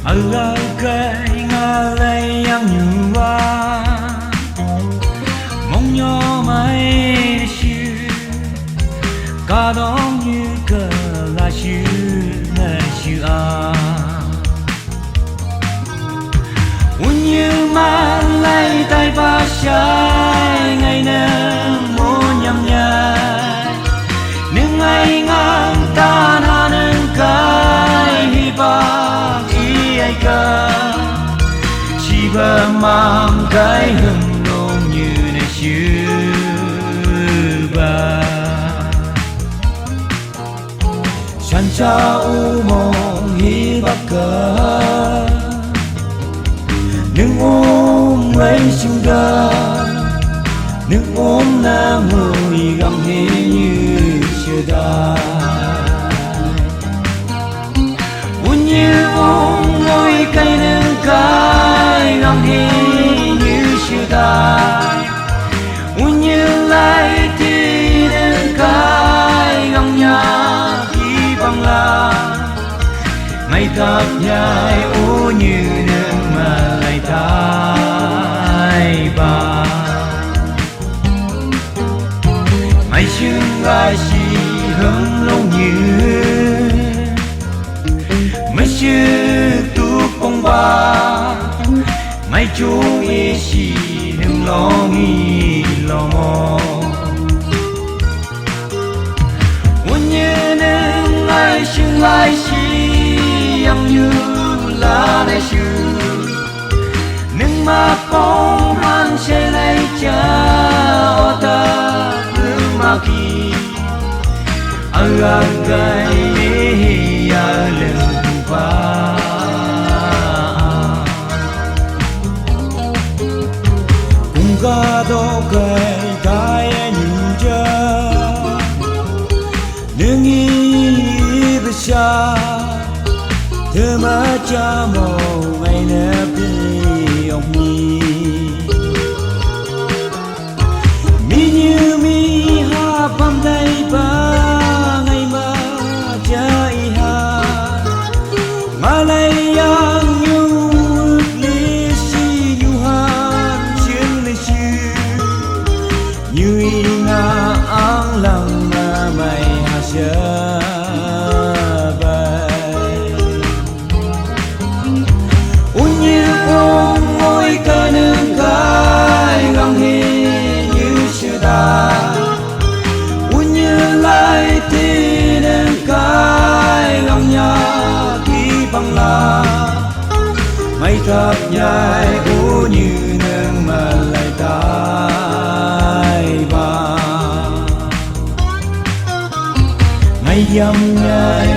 ở cây ngà lây yang như hoa mong nhỏ mai siêu cả đông như cờ là siêu à uốn như mà lay tay ba sai ngày nâng muốn nhầm nhai nâng ngày ngang ta na nâng cái hi ba hi ai cả chỉ ba mang cái hừng nông như này chưa ba san cha u mong hi ba cờ nâng ôm lấy sinh ra nâng ôm na mùi găm hê như chưa đai uốn như ôm ngôi cây nâng cái găm hê như chưa đai uốn như lại thì nâng cái găm nhà khi bằng la mày thập nhai ô như nâng mà lại tai ba mày xương ai xì hương lâu như mày xưa tu bông ba mày chú ý xì đừng lo nghi lo mò muốn như nâng ai xương ai xì yang như là đại sư nâng mà bóng hắn sẽ lấy cha ở ta hương mà kỳ ở gai ở lưng va cùng ca đó gai gai như cha nâng ý bất xa thơ má cha màu ngày nếp đi ông mi như mi ha pam đây ba ngày mà cha y ha mà lấy yang như lý si như han chiến lý sư như y nga ang lăng mà mày ha cha mày thập nhai u như nâng mà lại tai ba mày dầm nhai